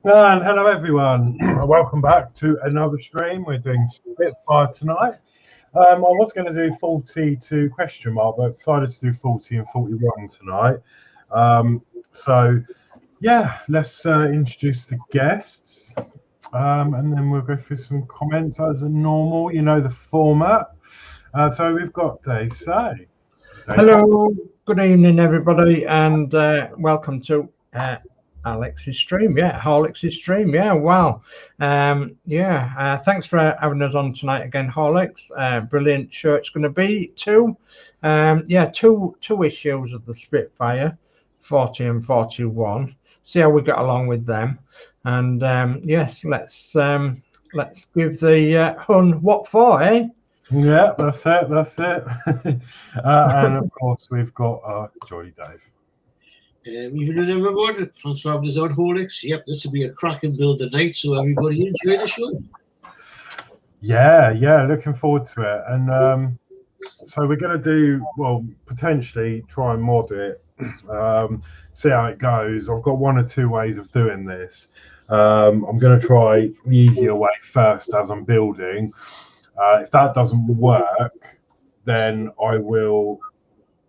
And hello everyone, welcome back to another stream. We're doing Spitfire tonight. I was going to do 42 question mark, but decided to do 40 and 41 tonight. So yeah, let's introduce the guests, and then we'll go through some comments as normal. You know the format. So we've got Dave Say. Hello, good evening everybody, and welcome to Alex's stream. Yeah, Horlicks' stream. Yeah, wow. Thanks for having us on tonight again, Horlicks. Brilliant show it's going to be too. Two issues of the Spitfire, 40 and 41. See how we get along with them, and yes, let's give the Hun what for, eh? Yeah, that's it. And of course, we've got Jolly Dave. Evening, everyone. Thanks for having us on, Horlicks. Yep, this will be a cracking build tonight, so everybody enjoy the show. Yeah, looking forward to it. And so we're going to do, well, potentially try and mod it, see how it goes. I've got one or two ways of doing this. I'm going to try the easier way first as I'm building. If that doesn't work, then I will.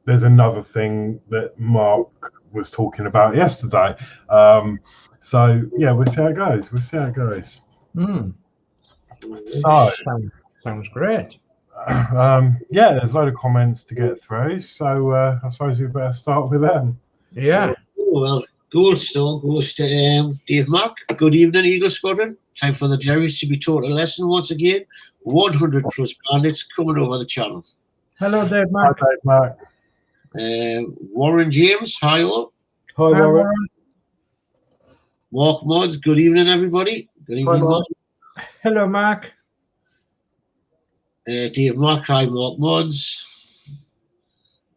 There's another thing that Mark was talking about yesterday. So yeah, we'll see how it goes. So sounds great. Yeah, there's a load of comments to get through. So I suppose we better start with them. Yeah. Well, gold star goes to Dave Mark. Good evening, Eagle Squadron. Time for the Jerrys to be taught a lesson once again. 100 plus bandits coming over the channel. Hello, Dave Mark. Hi, Dave Mark. Warren James, hi all. Hi, Warren. Mark Mods, good evening, everybody. Good evening, Mark. Hello, Mark. Dave Mark, hi, Mark Mods.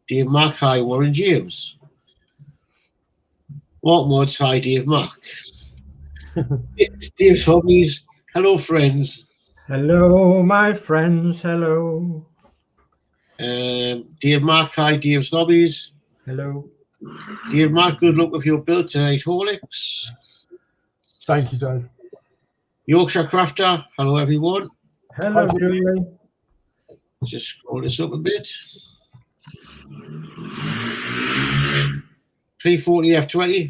Dave Mark, hi, Warren James. Mark Mods, hi, Dave Mark. Dave's Hobbies, hello, friends. Hello, my friends, hello. Dave Mark, hi, Dave's Hobbies. Hello. Dave Mark, good luck with your build tonight, Horlicks. Thank you, Dave. Yorkshire Crafter, hello, everyone. Hello, Julie. Just scroll this up a bit. 340 F20,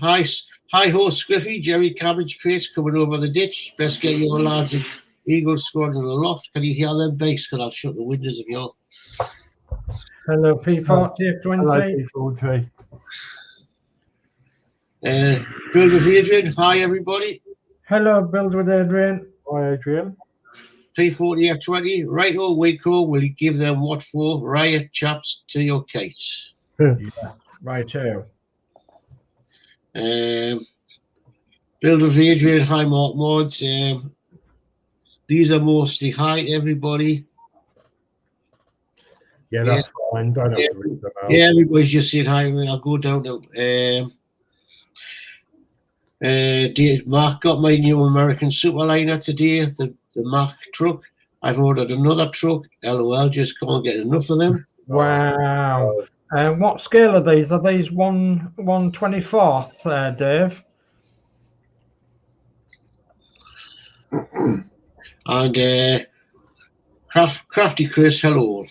hi ho Squiffy, Jerry Cabbage Crates coming over the ditch. Best get your lads in Eagle Squad in the loft. Can you hear them bakes? Because I'll shut the windows of your. Hello, P40 F20. Hello, P40. Build with Adrian, hi everybody. Hello, Build with Adrian. Hi, Adrian. 340 F20, right or Waco, will you give them what for? Riot chaps to your case. Yeah, right here. Build with Adrian, hi Mark Mods. These are mostly hi everybody. Yeah, that's fine. Don't have to read them out. Yeah, everybody's just saying hi. I'll go down now. Mark got my new American Superliner today, the Mack truck. I've ordered another truck. LOL, just can't get enough of them. Wow. What scale are these? Are these 1/24th, Dave? And Crafty Chris, hello.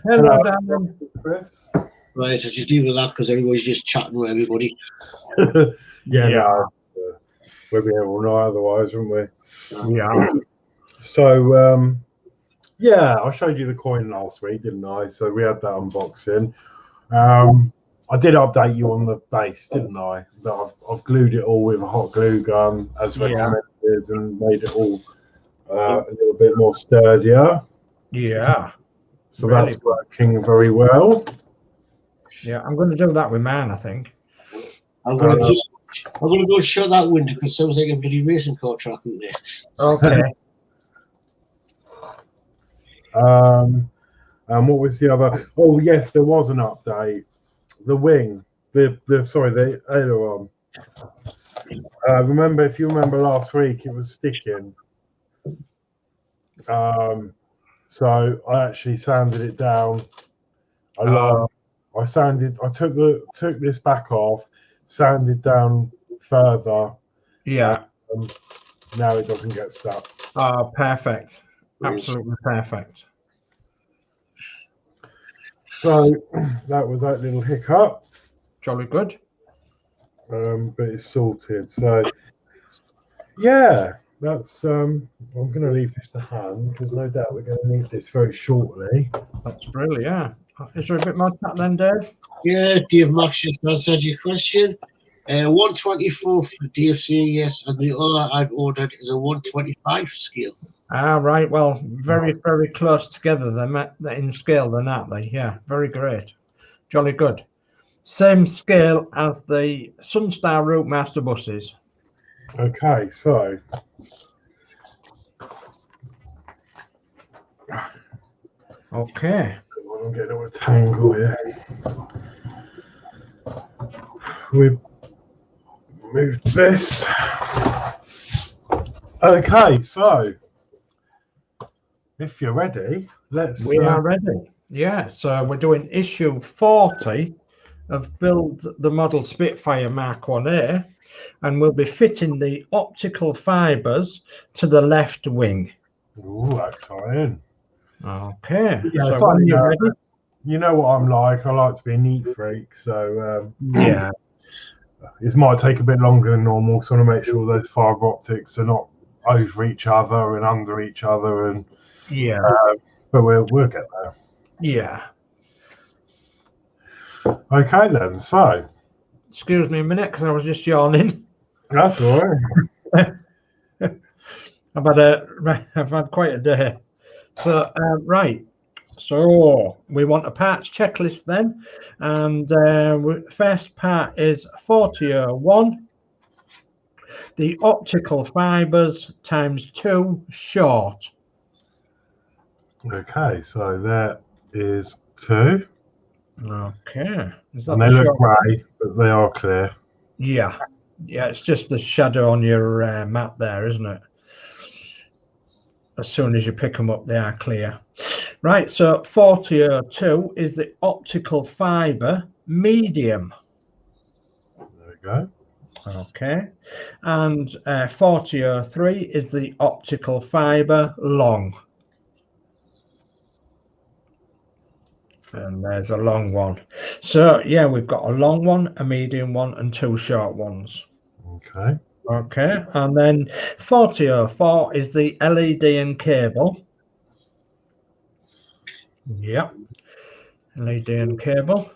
Hello, Darren. Chris. Right, I just leave it at that because everybody's just chatting with everybody. Yeah. No, we'll be here all night otherwise, wouldn't we? Yeah. So, yeah, I showed you the coin last week, didn't I? So we had that unboxing. I did update you on the base, didn't I? That I've glued it all with a hot glue gun as recommended and made it all a little bit more sturdier. Yeah. So really, that's working very well. Yeah, I'm going to do that with mine, I think. I'm going to go shut that window because it sounds like a bloody racing car track in there. Okay. And what was the other? Oh yes, there was an update. The wing, the aileron. Remember, if you remember last week, it was sticking. So I actually sanded it down. I took this back off, sanded down further. Yeah. now it doesn't get stuck. Oh, perfect. Absolutely perfect. So that was that little hiccup. Jolly good. But it's sorted. So yeah, that's I'm going to leave this to hand because no doubt we're going to need this very shortly. That's brilliant. Yeah. Is there a bit more chat then, Dave? Yeah, Dave Max just answered your question. 124 for Dave saying yes, and the other I've ordered is a 125 scale. Ah, right. Well, very, very close together. They're in scale, then, aren't they? Yeah, very great. Jolly good. Same scale as the Sunstar Routemaster buses. Okay, so Okay. I'm getting a tangle here. We've moved this. Okay, so if you're ready, We are ready. Yeah, so we're doing issue 40 of Build the Model Spitfire Mk, and we'll be fitting the optical fibers to the left wing. Ooh, exciting. Okay. Yeah, so when you're ready. You know what I'm like. I like to be a neat freak, so Yeah. It might take a bit longer than normal, so I want to make sure those fiber optics are not over each other and under each other, and yeah, but we'll get there. Yeah. Okay then. So, excuse me a minute because I was just yawning. That's all right. I've had quite a day. So right. So we want a parts checklist then, and first part is 4001. The optical fibers times 2 short. Okay, so that is 2. Okay. Is that And they look grey, but they are clear. Yeah. Yeah, it's just the shadow on your map there, isn't it? As soon as you pick them up, they are clear. Right, so 4002 is the optical fiber medium. There we go. Okay. And 4003 is the optical fiber long. And there's a long one. So, yeah, we've got a long one, a medium one, and 2 short ones. Okay. Okay. And then 4004 is the LED and cable. Yep. LED and cable.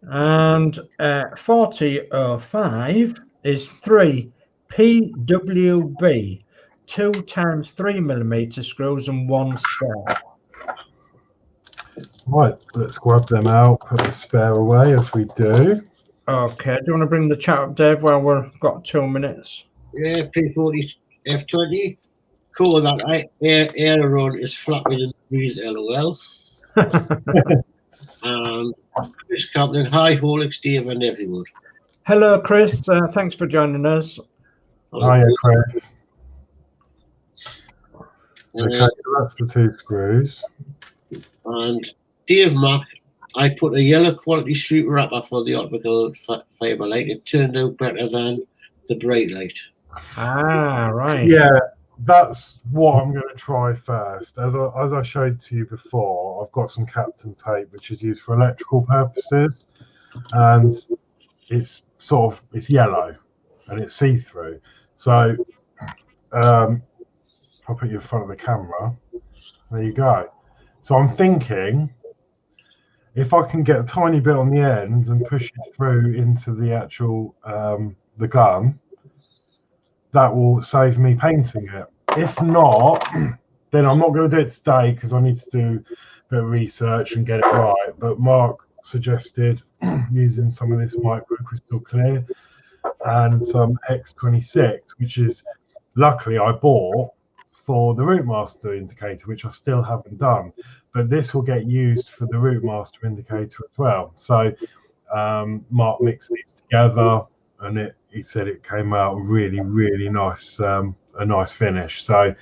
And 4005 is 3 PWB, 2 times 3mm screws and 1 spare. Right, let's grab them out, put the spare away as we do. Okay, do you want to bring the chat up, Dave, while we've got 2 minutes? Yeah, P40 F20. Cool, that aileron is flapping in the breeze, LOL. And Chris Captain, hi, Horlicks, Dave, and everyone. Hello, Chris. Thanks for joining us. Hiya, Chris. Okay, so that's the 2 screws. And Dave Mac, I put a yellow quality street wrapper for the optical fiber light. It turned out better than the bright light. Ah, right. Yeah, that's what I'm going to try first. As I showed to you before, I've got some Captain tape which is used for electrical purposes, and it's yellow and it's see-through. So I'll put you in front of the camera. There you go. So I'm thinking if I can get a tiny bit on the end and push it through into the actual the gun, that will save me painting it. If not, then I'm not going to do it today because I need to do a bit of research and get it right. But Mark suggested using some of this micro crystal clear and some X26, which is luckily I bought for the Routemaster indicator, which I still haven't done, but this will get used for the Routemaster indicator as well. So Mark mixed these together, and he said it came out really, really nice, a nice finish. So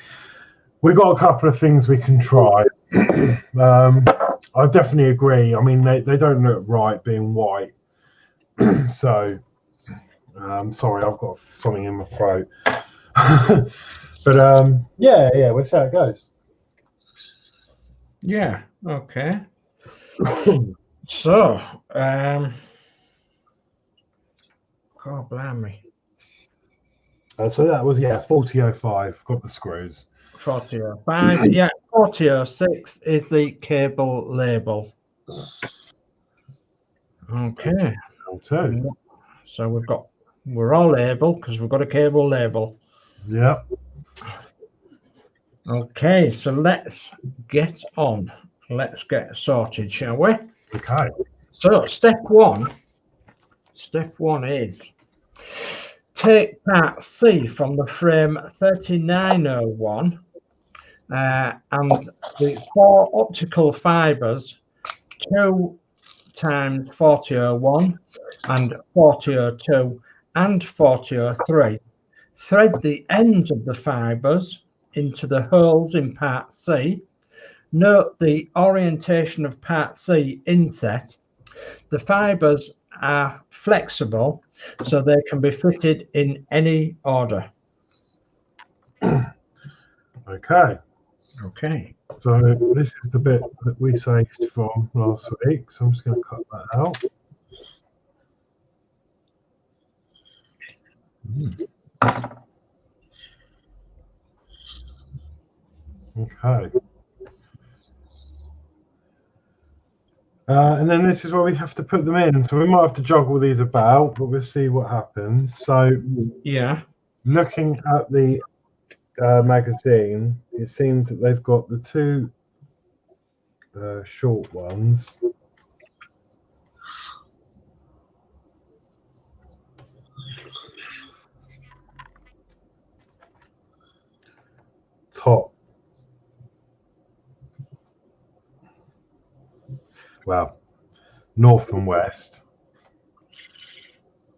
we've got a couple of things we can try. I definitely agree. I mean, they don't look right being white. So Sorry, I've got something in my throat. But yeah, we'll see how it goes. Yeah, okay. So, God blimey. So that was 4005. Got the screws. 4005. Yeah, 4006 is the cable label. Okay. Two. So we're all labeled because we've got a cable label. Yep. Okay, so let's get on. Let's get sorted, shall we? Okay. So step one is take part C from the frame 3901 and the 4 optical fibers, 2 times 4001 and 4002 and 4003. Thread the ends of the fibers into the holes in part C. Note the orientation of part C inset. The fibers are flexible, so they can be fitted in any order. Okay. Okay. So this is the bit that we saved from last week. So I'm just going to cut that out. Okay. And then this is where we have to put them in. So we might have to juggle these about, but we'll see what happens. So yeah, looking at the magazine, it seems that they've got the 2 short ones. Top. Well, north and west.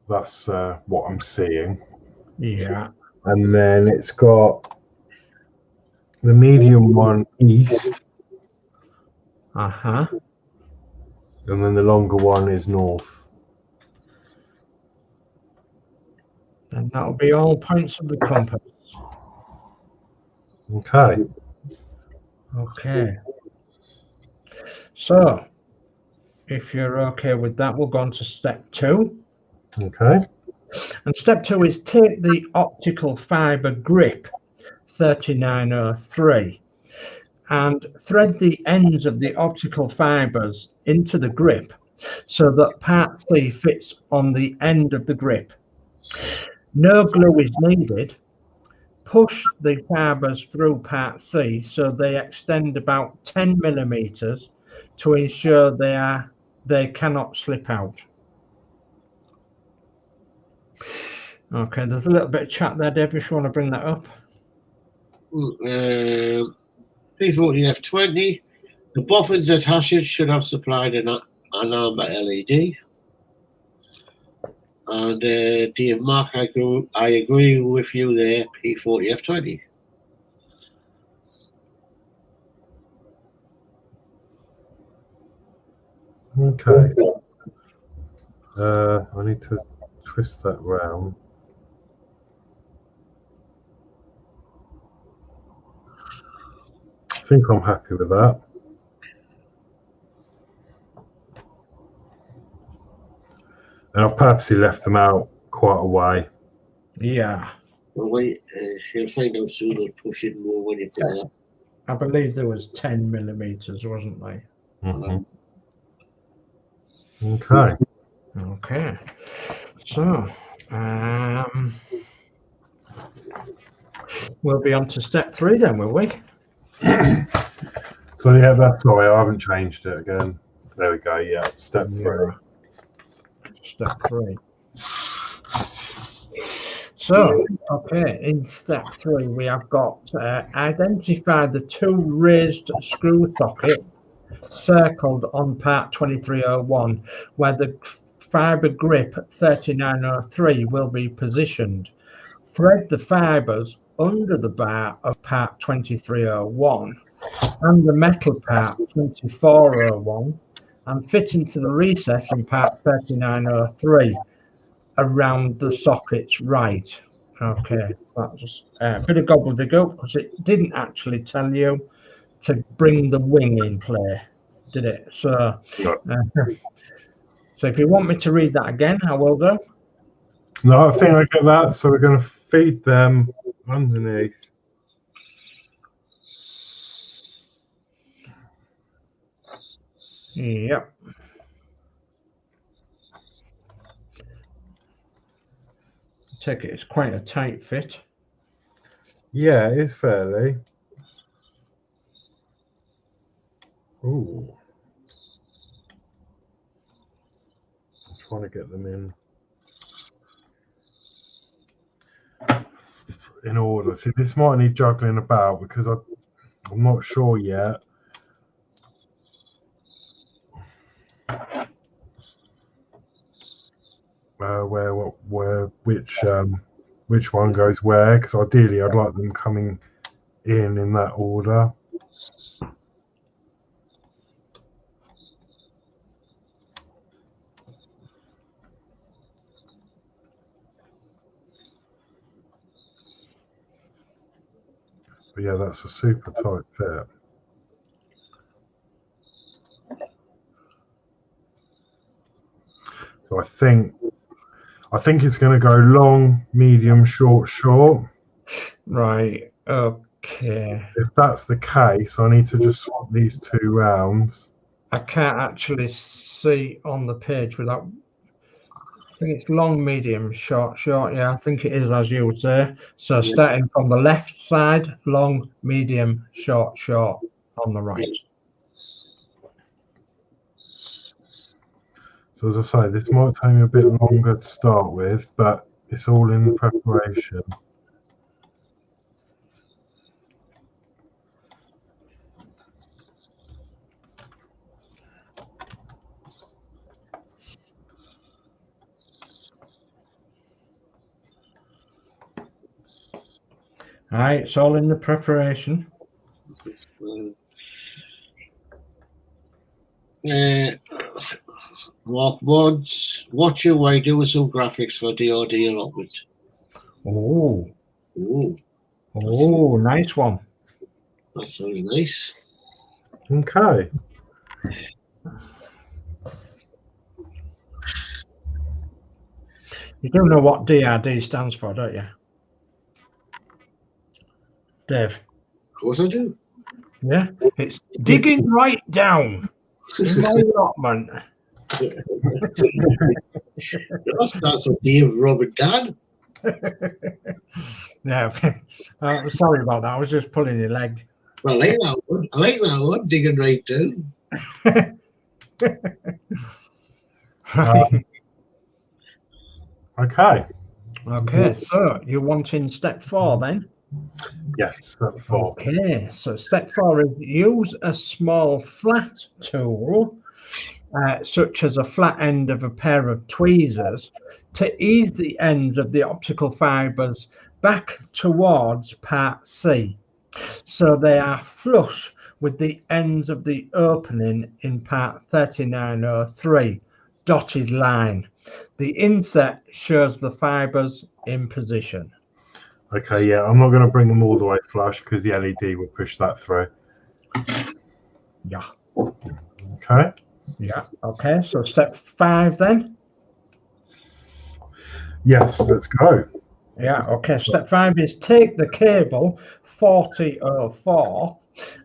That's what I'm seeing. Yeah. And then it's got the medium one east. Uh-huh. And then the longer one is north. And that'll be all points of the compass. Okay. Okay. So, if you're okay with that, we'll go on to step 2. Okay. And step 2 is take the optical fiber grip 3903 and thread the ends of the optical fibers into the grip so that part C fits on the end of the grip. No glue is needed. Push the fibers through part C so they extend about 10 millimeters to ensure they cannot slip out. Okay, there's a little bit of chat there, Dave, if you want to bring that up. P40F20, the boffins at Hachette should have supplied an amber LED. And Dave Mark, I agree with you there, P40F20. Okay. I need to twist that round. I think I'm happy with that. And I've purposely left them out quite a way. Yeah. Well, wait, you'll find out soon or push it more when you put that. I believe there was 10 millimeters, wasn't there? Mm-hmm. Okay. Okay. So, we'll be on to step 3 then, will we? So yeah, that's sorry, I haven't changed it again. There we go. Yeah, step 3. Step 3. So, okay, in step 3, we have got identify the 2 raised screw sockets circled on part 2301, where the fiber grip 3903 will be positioned. Thread the fibers under the bar of part 2301 and the metal part 2401 and fit into the recess in part 3903. around the sockets right. Okay, that's a bit of gobbledygook because it didn't actually tell you to bring the wing in play, did it? So, so if you want me to read that again, I will do. No, I think I get that. So we're going to feed them underneath. Yep. Take it, it's quite a tight fit. Yeah, it is fairly. Ooh. I'm trying to get them in order. See, this might need juggling about because I'm not sure yet. Which one goes where? Because ideally, I'd like them coming in that order. But yeah, that's a super tight fit. So I think it's going to go long, medium, short, short. Right. Okay. If that's the case, I need to just swap these two rounds. I can't actually see on the page without. I think it's long, medium, short, short. Yeah, I think it is as you would say. So starting from the left side, long, medium, short, short on the right. So as I say, this might take me a bit longer to start with, but it's all in preparation. All right, it's all in the preparation. Watch your way doing some graphics for DOD allotment. Oh, Ooh. Nice one. That sounds nice. Okay. You do know what DRD stands for, don't you, Dave? Of course I do. Yeah, it's digging right down in my allotment. That's what Dave, Robert, Dad. No, sorry about that. I was just pulling your leg. I like that one. I like that one. Digging right down. Okay. Okay, so you're wanting step 4 then? Yes, step 4. Okay, so step 4 is use a small flat tool, such as a flat end of a pair of tweezers, to ease the ends of the optical fibers back towards part C, so they are flush with the ends of the opening in part 3903, dotted line. The inset shows the fibers in position. Okay, yeah, I'm not going to bring them all the way flush because the LED will push that through. Yeah. Okay. Yeah. Okay, so step 5 then? Yes, let's go. Yeah, okay. Step 5 is take the cable 4004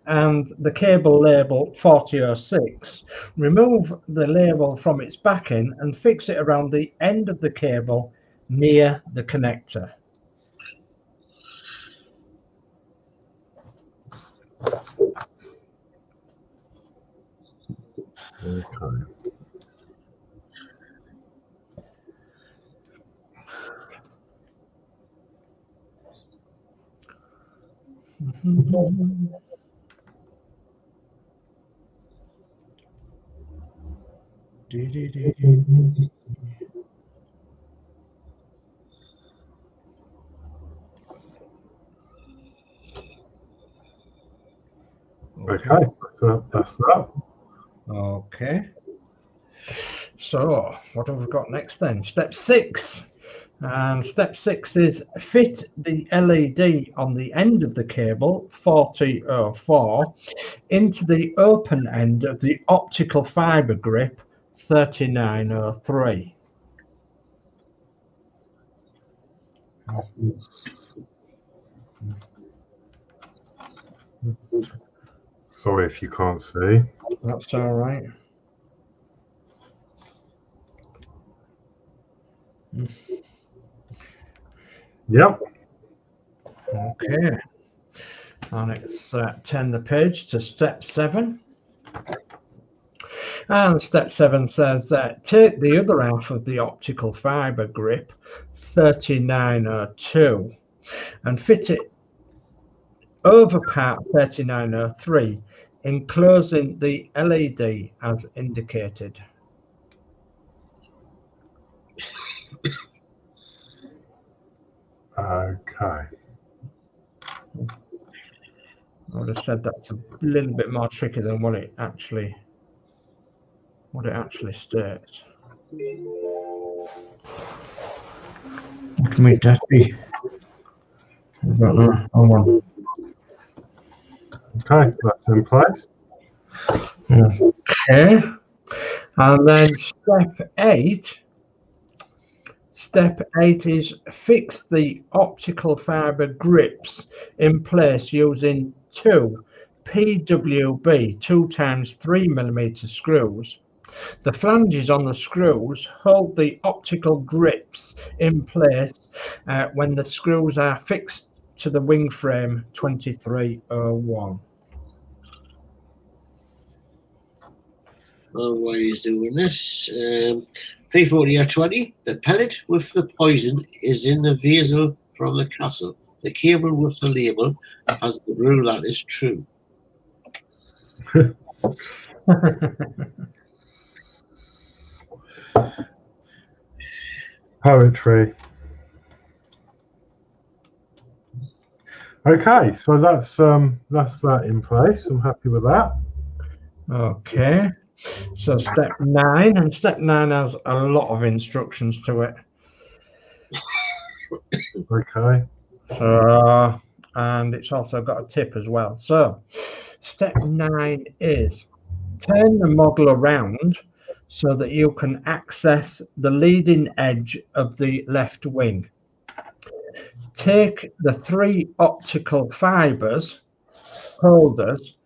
and the cable label 4006. Remove the label from its backing and fix it around the end of the cable near the connector. Okay. Okay, so that's that. Okay. So what have we got next then? Step 6. And step 6 is fit the LED on the end of the cable 4004 into the open end of the optical fiber grip 3903. Sorry if you can't see. That's all right. Yep. Okay. And let's turn the page to step 7. And step 7 says take the other half of the optical fiber grip 3902 and fit it over part 3903, enclosing the LED as indicated. Okay. I would have said that's a little bit more tricky than what it actually states. What might that be? I don't know. Hold on. Okay, that's in place. Okay. And then step 8. Step 8 is fix the optical fiber grips in place using 2 PWB 2x3mm screws. The flanges on the screws hold the optical grips in place when the screws are fixed to the wing frame 2301. Why he's doing this. P40R20, the pellet with the poison is in the vessel from the castle. The cable with the label has the rule that is true. Poetry. Okay, so that's that in place. I'm happy with that. Okay, so step 9, and step 9 has a lot of instructions to it. Okay. And it's also got a tip as well. So step 9 is turn the model around so that you can access the leading edge of the left wing. Take the 3 optical fibers holders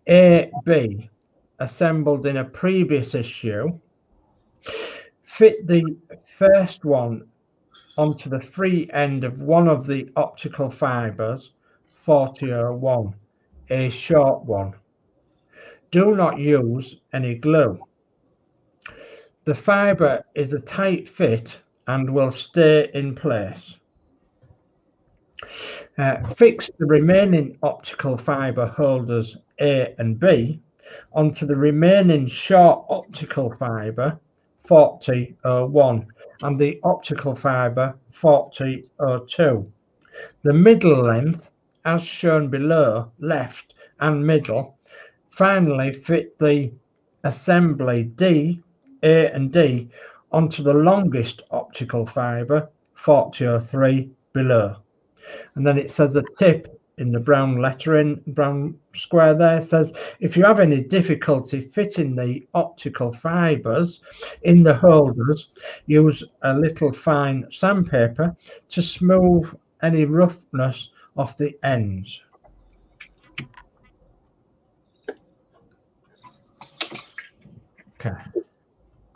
A, B, assembled in a previous issue, fit the first one onto the free end of one of the optical fibers 4001, a short one. Do not use any glue. The fiber is a tight fit and will stay in place. Fix the remaining optical fiber holders A and B onto the remaining short optical fiber 4001 and the optical fiber 4002. The middle length, as shown below, left and middle. Finally, fit the assembly D, A and D onto the longest optical fiber 4003 below. And then it says a tip in the brown lettering, brown square there, says if you have any difficulty fitting the optical fibers in the holders, use a little fine sandpaper to smooth any roughness off the ends. Okay.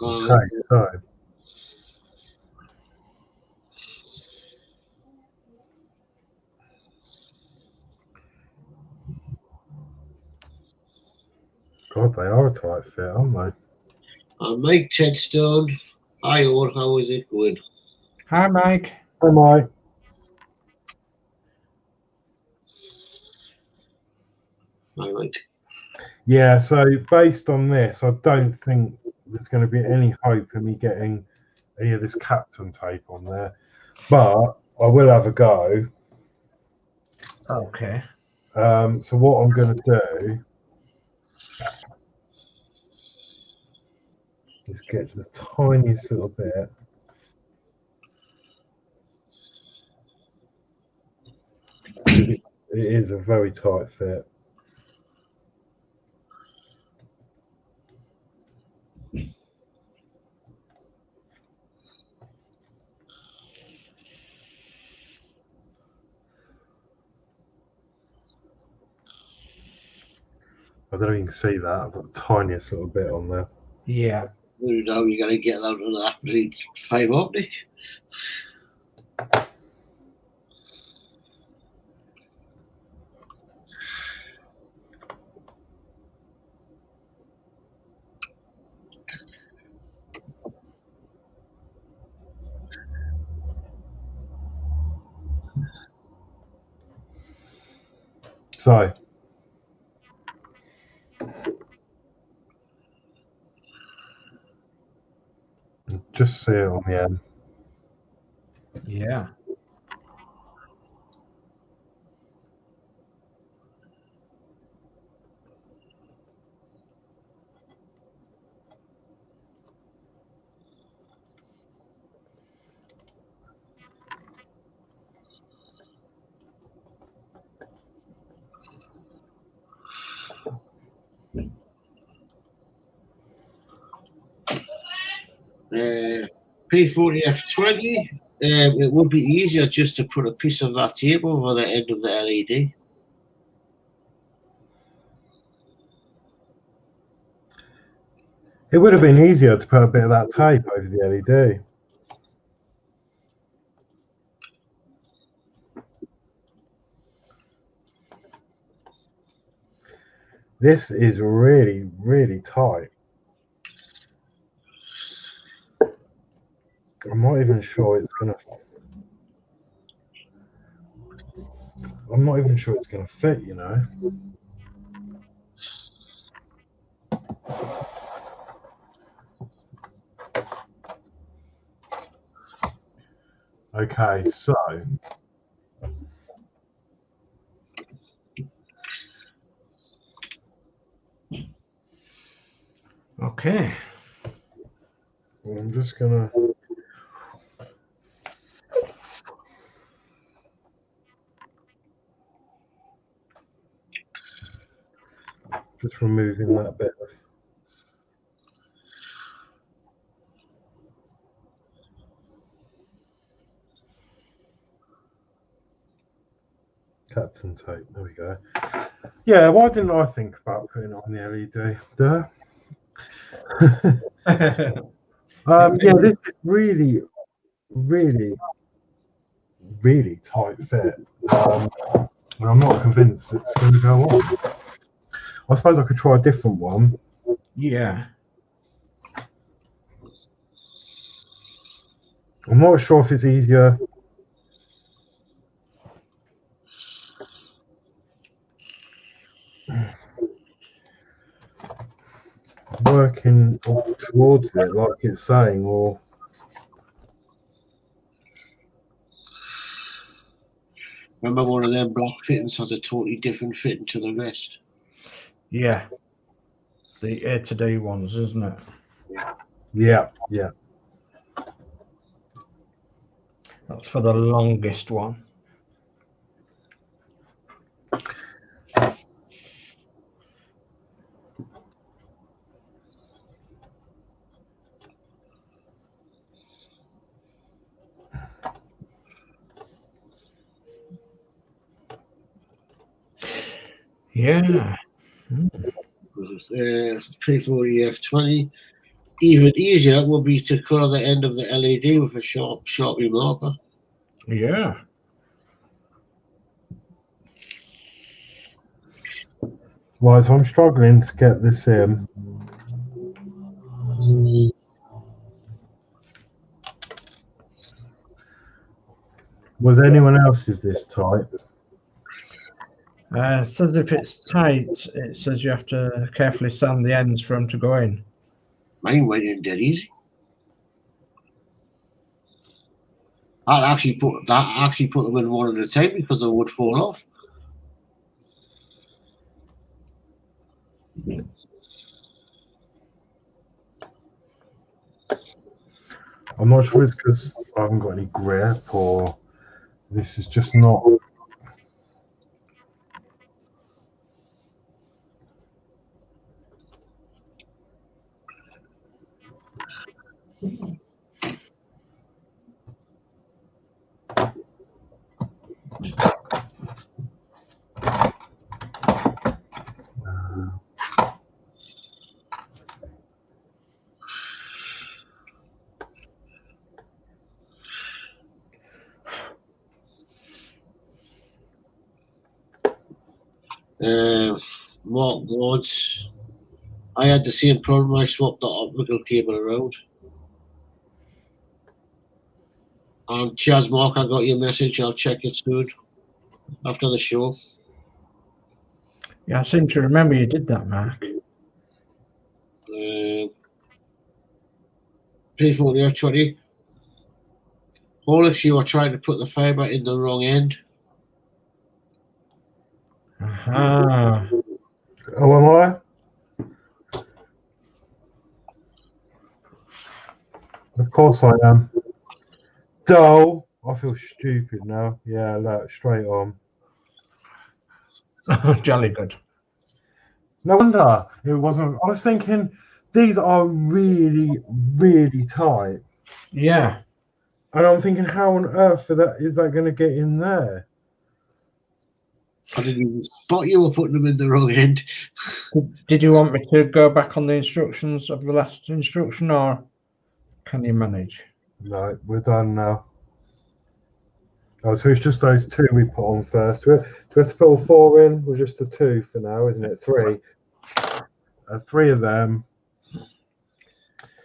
Okay, so God, they are a tight fit, aren't they? Mike Tedstone. Hi all, how is it going? Hi, Mike. Hi, Mike. Hi, Mike. Yeah, so based on this, I don't think there's going to be any hope in me getting any of this Captain tape on there, but I will have a go. Okay. So what I'm going to do Just get the tiniest little bit. It is a very tight fit. I don't know if you can see that. I've got the tiniest little bit on there. Yeah. You know, you're going to get that on that fibre optic. So, just see it on the end. Yeah. P40F20, it would be easier just to put a piece of that tape over the end of the LED. It would have been easier to put a bit of that tape over the LED. This is really, really tight. I'm not even sure it's gonna. I'm not even sure it's gonna fit. You know. Okay, so Okay. I'm just gonna. Just removing that bit of. Captain tape. There we go. Yeah, why didn't I think about putting it on the LED? Duh. Yeah, this is really, really, really tight fit. And I'm not convinced it's going to go on. I suppose I could try a different one. Yeah. I'm not sure if it's easier working towards it like it's saying, or Remember, one of them black fittings has a totally different fitting to the rest. Yeah. The A to D ones, isn't it? yeah. That's for the longest one. Yeah. P40F20. Even easier would be to colour the end of the LED with a Sharpie marker. Yeah. Right, so I'm struggling to get this in. Was anyone else's this tight? It says if it's tight, it says you have to carefully sand the ends for them to go in. Mine went in dead easy. I'd actually put them in one at a time because they would fall off. I'm not sure it's because I haven't got any grip or this is just not. Mark Ward's. I had the same problem. I swapped the optical cable around. And Chaz Mark, I got your message. I'll check it soon after the show. Yeah, I seem to remember you did that, Mark. P40 F20. Horlicks, you are trying to put the fibre in the wrong end. Aha. Oh, am I? Of course I am. Dull. I feel stupid now. Yeah, look, straight on. Jolly good. No wonder it wasn't. I was thinking these are really, really tight. Yeah. And I'm thinking, how on earth is that going to get in there? I didn't even spot you were putting them in the wrong end. Did you want me to go back on the instructions of the last instruction, or can you manage? No, we're done now. Oh, so it's just those two we put on first. Do we have to put all four in? Or just the two for now, isn't it? Three. Three of them.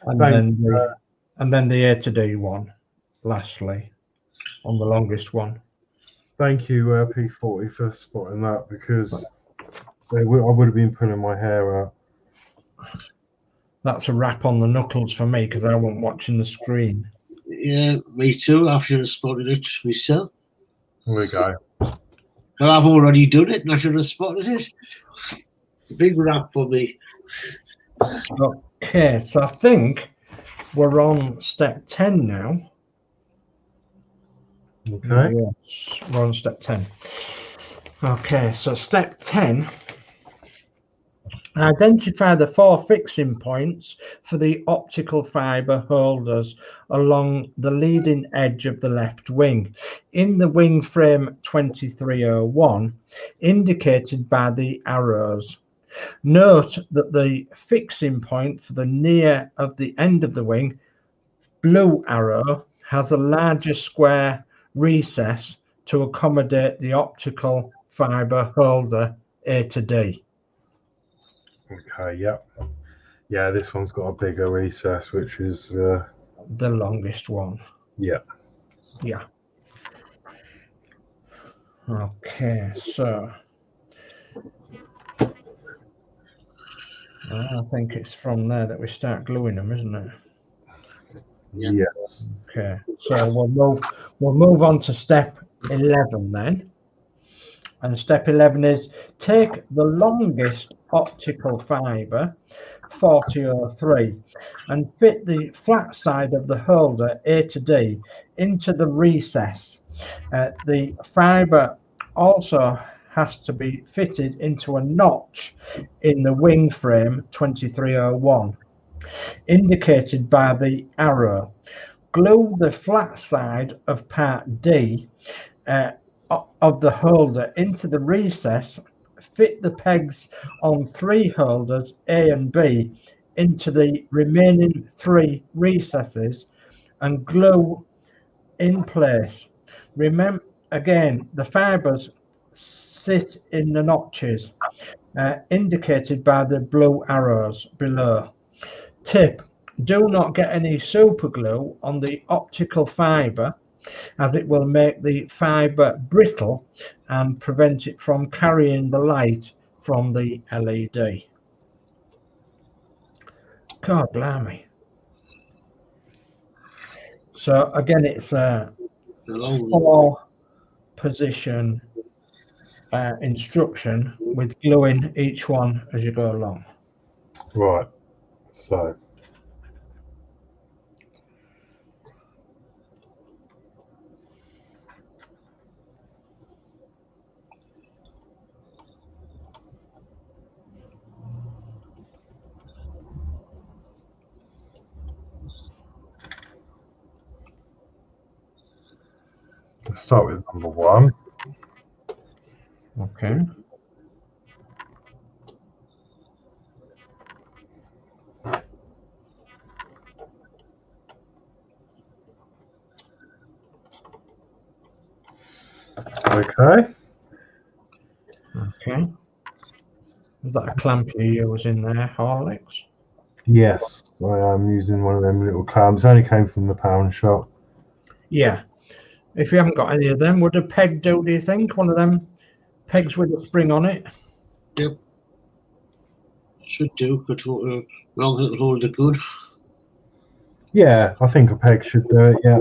And then the A to D one, lastly, on the longest one. Thank you, P40, for spotting that, because I would have been pulling my hair out. That's a wrap on the knuckles for me because I wasn't watching the screen. Yeah, me too. I should have spotted it myself. There we go. Well, I've already done it and I should have spotted it. It's a big wrap for me. Okay, so I think we're on step 10 now. Okay. Yes, we're on step 10. Okay, so step 10. Identify the 4 fixing points for the optical fibre holders along the leading edge of the left wing in the wing frame 2301, indicated by the arrows. Note that the fixing point for the near of the end of the wing, blue arrow, has a larger square recess to accommodate the optical fibre holder A to D. Okay, yep. Yeah, this one's got a bigger recess, which is the longest one. Yeah. Yeah. Okay, so I think it's from there that we start gluing them, isn't it? Yeah. Yes. Okay, so we'll move on to step 11 then. And step 11 is take the longest optical fibre, 4003, and fit the flat side of the holder A to D into the recess. The fibre also has to be fitted into a notch in the wing frame 2301, indicated by the arrow. Glue the flat side of part D of the holder into the recess. Fit the pegs on 3 holders A and B into the remaining 3 recesses and glue in place. Remember, again, the fibres sit in the notches indicated by the blue arrows below. Tip: do not get any super glue on the optical fibre, as it will make the fibre brittle and prevent it from carrying the light from the LED. God blimey. So again, it's a 4-position instruction with gluing each one as you go along. Right. So Let's start with number 1. Okay. Okay. Okay. Is that a clamp you use in there, Horlicks? Yes, I am using one of them little clamps. Only came from the pound shop. Yeah. If you haven't got any of them, would a peg do you think? One of them pegs with a spring on it? Yep. Should do. Could long as it'll hold the good. Yeah, I think a peg should do it, yeah.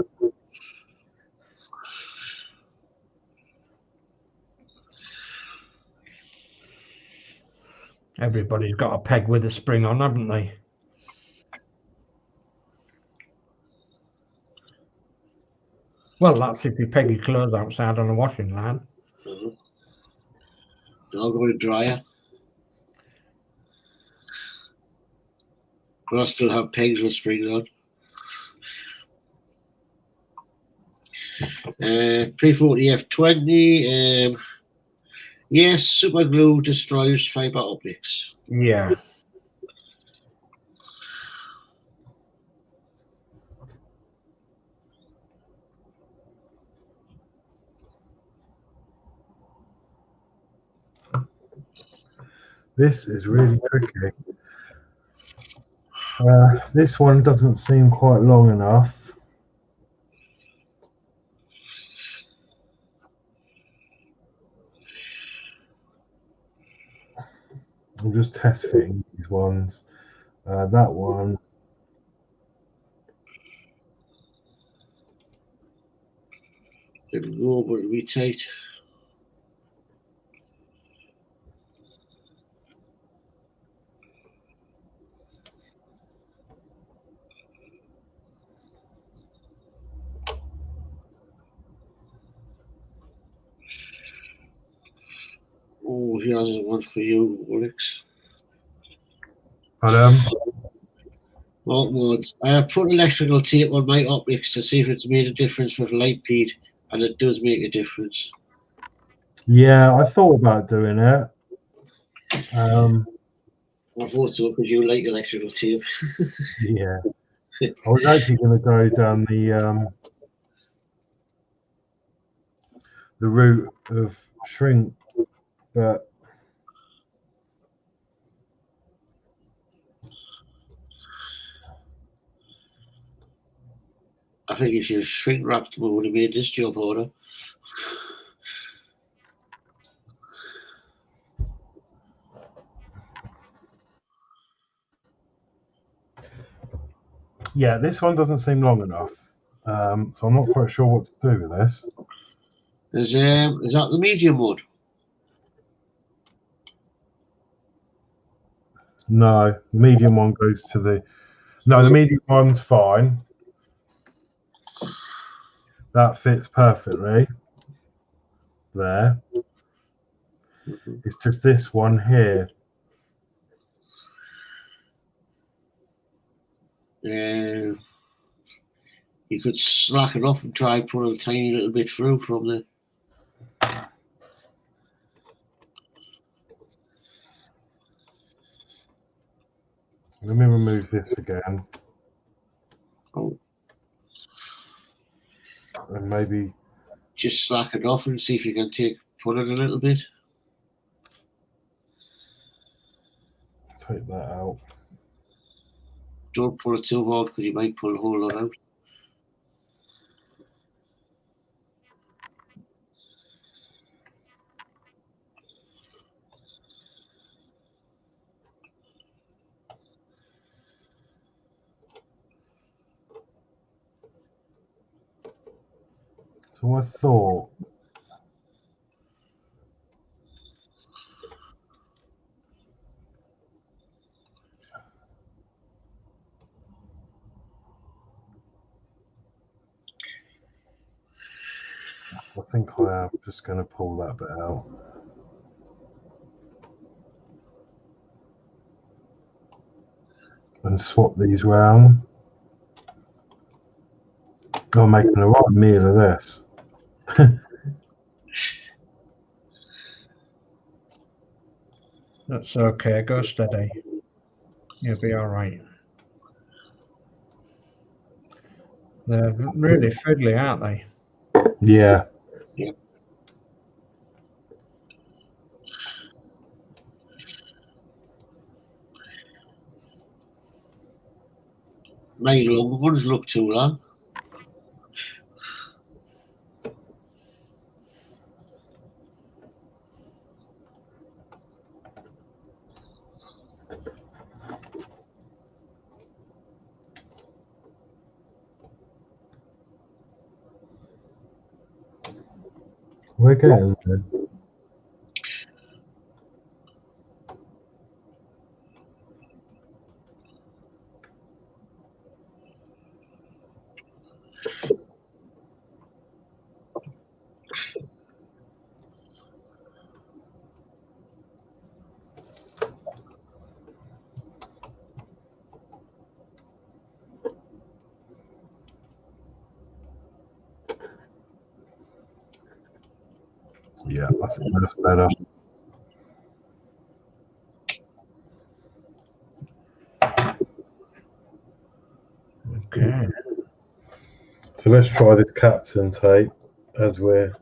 Everybody's got a peg with a spring on, haven't they? Well, that's if you peg your clothes outside on a washing line. I'll go to dryer. But I still have pegs with springs on. P40F20. Yes, super glue destroys fiber optics. Yeah. This is really tricky. This one doesn't seem quite long enough. I'm just test fitting these ones. That one. It'll go, but it'll be tight. Oh, here's one for you, Horlicks. But What mods? I have put electrical tape on my optics to see if it's made a difference with light speed, and it does make a difference. yeah, I thought about doing it. I thought so because you like electrical tape. Yeah, I was actually going to go down the route of shrink, but I think if you shrink wrapped, we would have made this job harder. yeah, this one doesn't seem long enough. So I'm not quite sure what to do with this. Is that the medium one? No, the medium one goes to the. No, the medium one's fine. That fits perfectly. There. It's just this one here. You could slack it off and try and put a tiny little bit through from there. Let me remove this again. Oh. And maybe just slack it off and see if you can pull it a little bit. Take that out. Don't pull it too hard because you might pull a whole lot out. So I thought I think I am just going to pull that bit out. And swap these round. I'm making a right meal of this. That's okay. Go steady. You'll be all right. They're really fiddly, aren't they? Yeah. My long ones look too long. We're getting there. Yeah, I think that's better. Okay. So let's try the captain tape as we're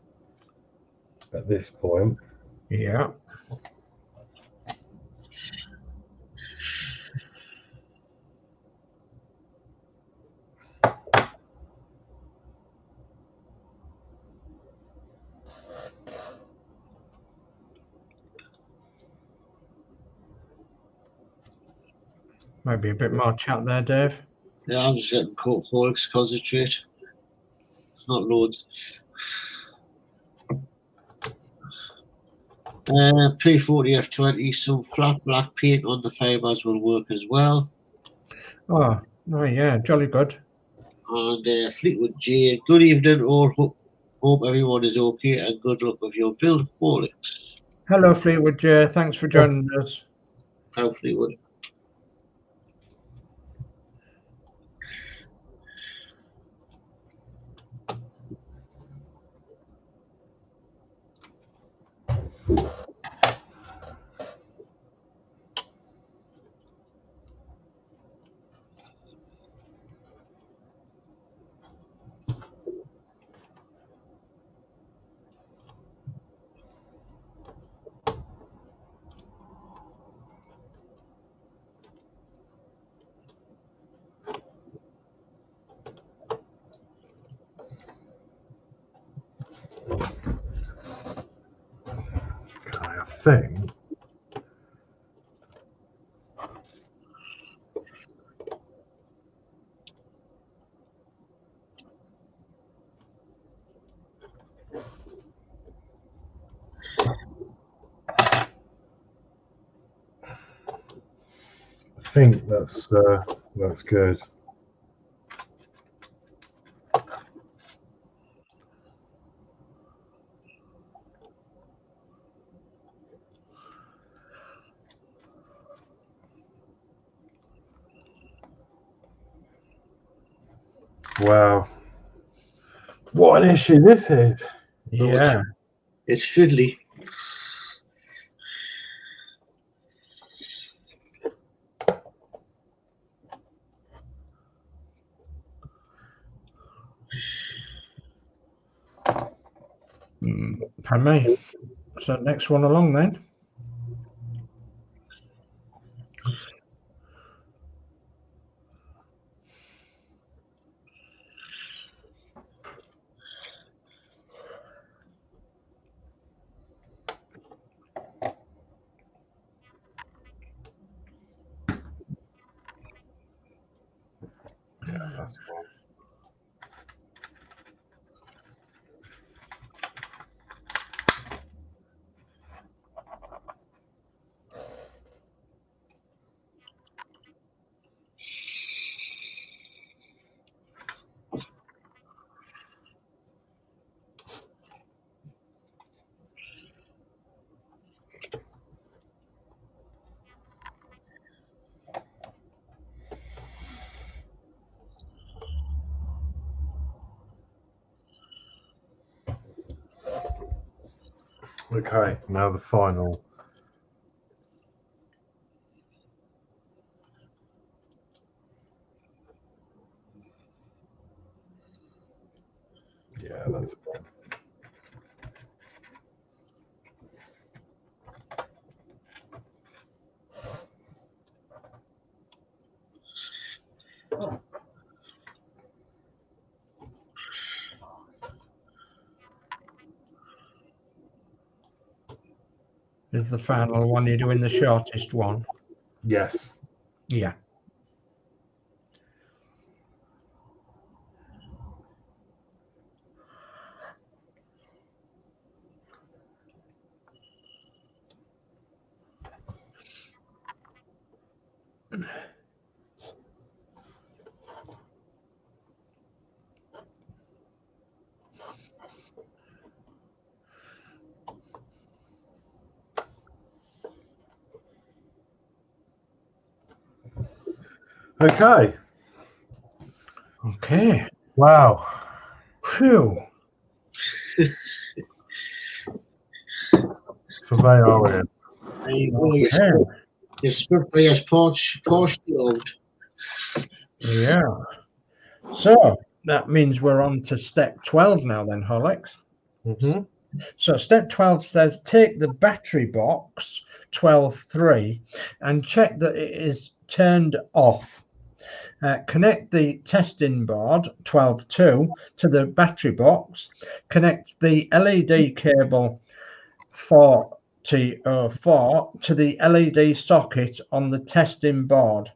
at this point. Yeah. Maybe a bit more chat there, Dave. Yeah, I'm just letting Horlicks concentrate. It's not loads. P40 F20, some flat black paint on the fibers will work as well. Oh yeah, jolly good. And Fleetwood J, good evening all. Hope everyone is okay and good luck with your build, Horlicks. Hello, Fleetwood J. Thanks for joining us. How Fleetwood? Okay, I think. I think that's good. Wow. What an issue this is. Yeah. It's fiddly. Pardon me. So next one along then. Yeah, that's fine. Okay, now the final. Yeah, that's fine. Is the final one you're doing the shortest one? Yes. Yeah. Okay. Okay. Wow. Phew. So they are in. There you go. Okay. Your Spitfire's partially owned. Yeah. So that means we're on to step 12 now then, Horlicks. Mm-hmm. So step 12 says take the battery box 12.3 and check that it is turned off. Connect the testing board 12.2 to the battery box. Connect the LED cable 4004 to the LED socket on the testing board.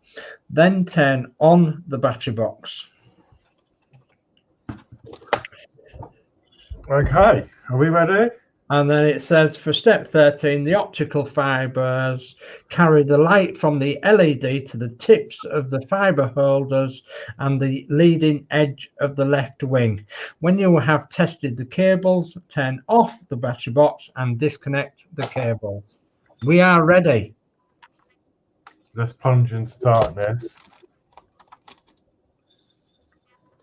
Then turn on the battery box. Okay. Are we ready? And then it says for step 13, the optical fibers carry the light from the LED to the tips of the fiber holders and the leading edge of the left wing. When you have tested the cables, turn off the battery box and disconnect the cables. We are ready. Let's plunge into darkness.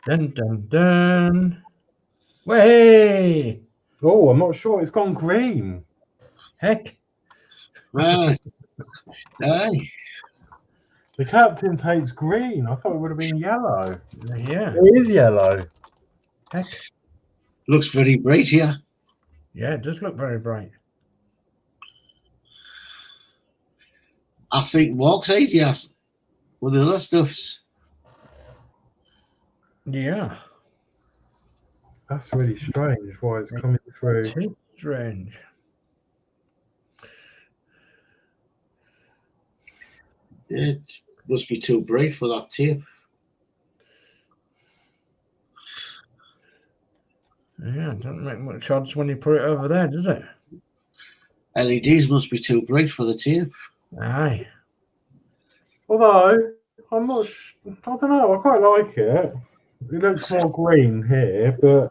Dun, dun, dun. Way! Oh, I'm not sure. It's gone green. Heck. Right. Aye. The captain takes green. I thought it would have been yellow. Yeah. It is yellow. Heck. Looks very bright here. Yeah, it does look very bright. I think Mark's ideas with the other stuffs. Yeah. That's really strange why it's coming through. It is strange. It must be too bright for that tape. Yeah, it doesn't make much odds when you put it over there, does it? LEDs must be too bright for the tape. Aye. Although, I'm not I don't know. I quite like it. It looks more green here, but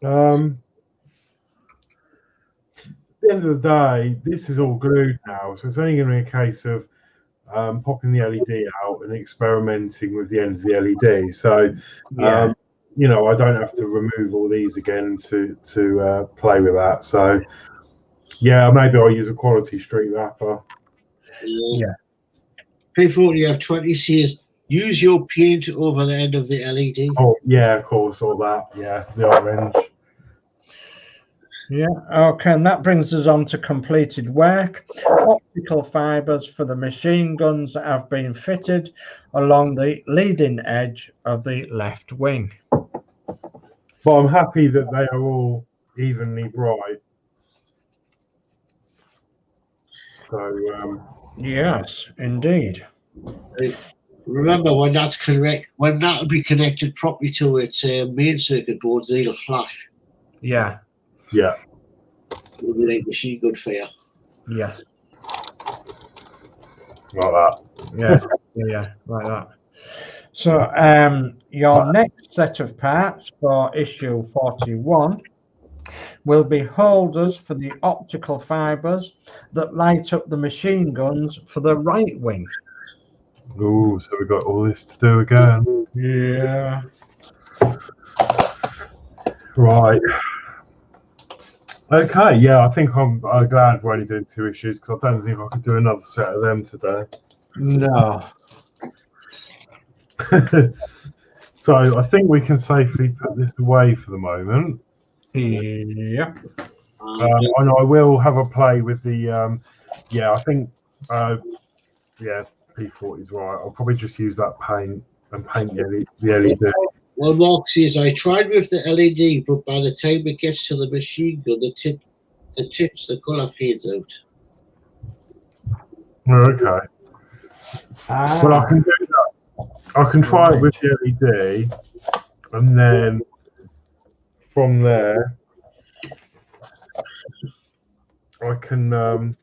at the end of the day, this is all glued now, so it's only going to be a case of popping the LED out and experimenting with the end of the LED. So, Yeah. you know, I don't have to remove all these again to play with that. So, yeah, maybe I'll use a quality street wrapper. Yeah. P40F20 says use your paint over the end of the LED. Oh, yeah, of course, all that. Yeah, the orange. Yeah, okay, and that brings us on to completed work. Optical fibers for the machine guns have been fitted along the leading edge of the left wing. But I'm happy that they are all evenly bright. So, yes, indeed. Remember, when that's correct, when that'll be connected properly to its main circuit boards, they'll flash. Yeah. Yeah. It'll be like machine gun fire. Yes. Like that. Yeah. Yeah, like that. So your next set of parts for issue 41 will be holders for the optical fibers that light up the machine guns for the right wing. Ooh, so we've got all this to do again. Yeah. Right. Okay, yeah, I think I'm glad we're only doing 2 issues because I don't think I could do another set of them today. No. So I think we can safely put this away for the moment. Yeah. And I will have a play with the, yeah, I think, yeah, P40 is right. I'll probably just use that paint and paint the LED. Well, Mark says, I tried with the LED, but by the time it gets to the machine gun, the tips, the colour fades out. Okay. Well, I can do that. I can try it with the LED, and then from there, I can then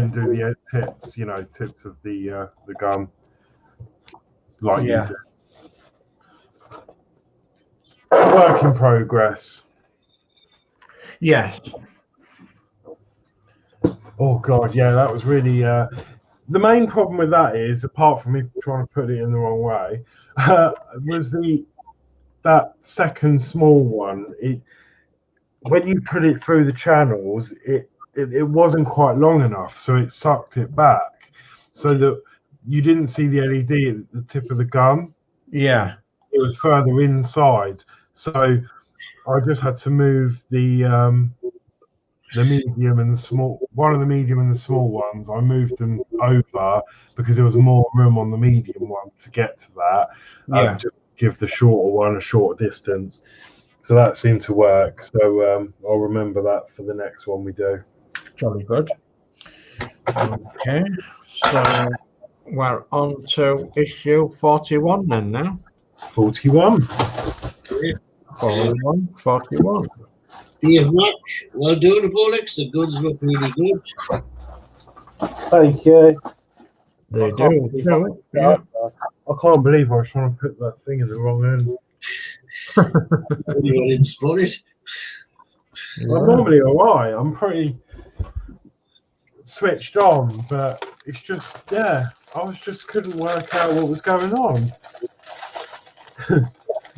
do the tips. You know, tips of the gun, like you do. Work in progress. Yes. Oh God, yeah, that was really. The main problem with that is, apart from me trying to put it in the wrong way, was that second small one. When you put it through the channels, it wasn't quite long enough, so it sucked it back, so that you didn't see the LED at the tip of the gun. Yeah. It was further inside, so I just had to move the medium and the small, one of the medium and the small ones. I moved them over because there was more room on the medium one to get to that. Yeah. Just give the shorter one a shorter distance. So that seemed to work. So I'll remember that for the next one we do. Jolly good. Okay. So we're on to issue 41 then now. 41. 41. Steve Mack, well done, Horlicks. The guns look really good. Thank you. They do. Yeah. I can't believe I was trying to put that thing in the wrong end. You didn't spot it. I'm normally alright. I'm pretty switched on, but it's just, yeah, I just couldn't work out what was going on.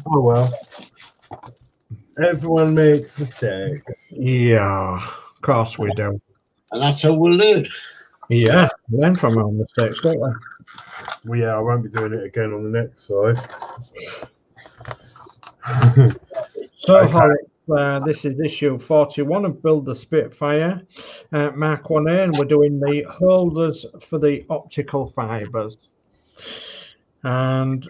Oh well. Everyone makes mistakes. Yeah, of course we do. And that's how we'll learn. Yeah, learn from our mistakes, don't we? Well, yeah, I won't be doing it again on the next side. So, Okay. this is issue 41 of Build the Spitfire, Mark 1A, and we're doing the holders for the optical fibers. And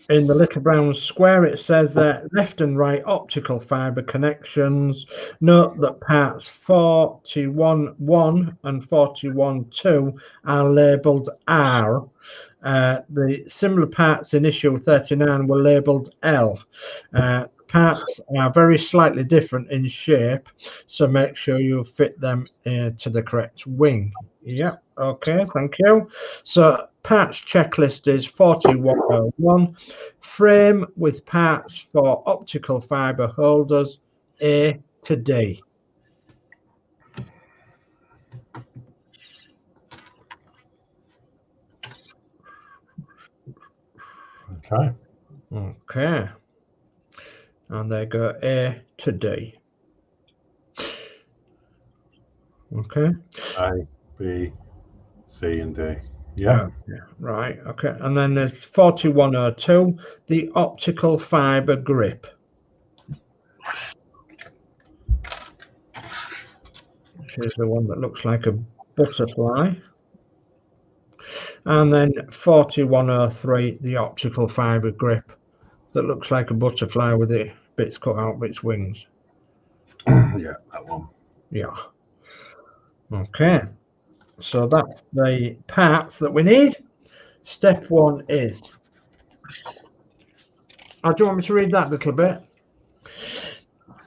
in the little brown square, it says left and right optical fiber connections. Note that parts 41.1 and 41.2 are labeled R. The similar parts in issue 39 were labeled L. Parts are very slightly different in shape, so make sure you fit them to the correct wing. Yeah, okay, thank you. So parts checklist is 4101. Frame with parts for optical fiber holders A to D. Okay. Okay. And they go A to D. Okay. A, B, C, and D. Yeah. Right. Okay. And then there's 4102, the optical fiber grip. Here's the one that looks like a butterfly. And then 4103, the optical fiber grip that looks like a butterfly with the bits cut out of its wings. Yeah, that one. Yeah. Okay. So that's the parts that we need. Step one is. Oh, do you want me to read that little bit?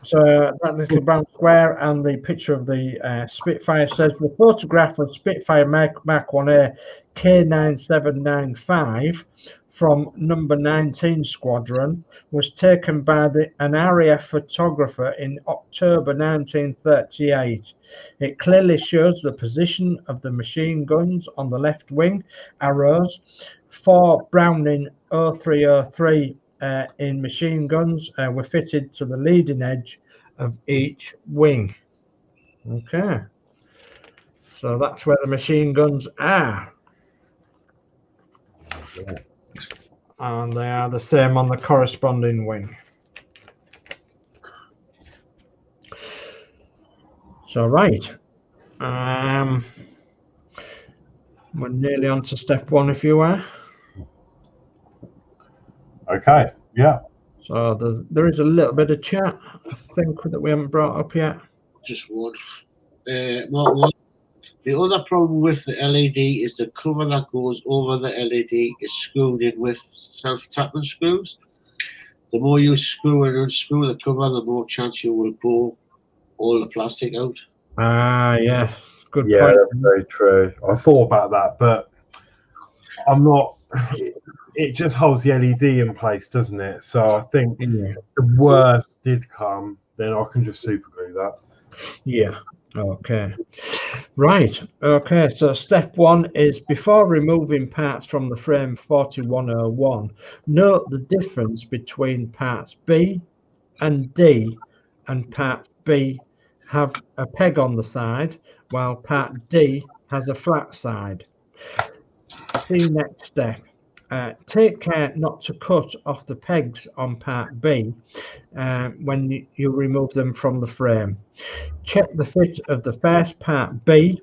So that little brown square and the picture of the Spitfire says the photograph of Spitfire Mk 1A K9795 from number 19 squadron was taken by an RAF photographer in October 1938. It clearly shows the position of the machine guns on the left wing, arrows, 4 Browning 0303 in machine guns were fitted to the leading edge of each wing. Okay, so that's where the machine guns are. And they are the same on the corresponding wing. So right, we're nearly on to step 1 if you are. Okay, yeah. So there is a little bit of chat, I think, that we haven't brought up yet. Just one. Mark 1. The other problem with the LED is the cover that goes over the LED is screwed in with self-tapping screws. The more you screw and unscrew the cover, the more chance you will pull all the plastic out. Ah, yes, good Yeah, point. that's very true. I thought about that, but I'm not. It just holds the LED in place, doesn't it? So I think Yeah. if the worst did come, then I can just super glue that. Yeah. Okay. Right. Okay. So step 1 is before removing parts from the frame 4101, note the difference between parts B and D, and part B have a peg on the side, while part D has a flat side. See next step. Take care not to cut off the pegs on part B when you remove them from the frame. Check the fit of the first part B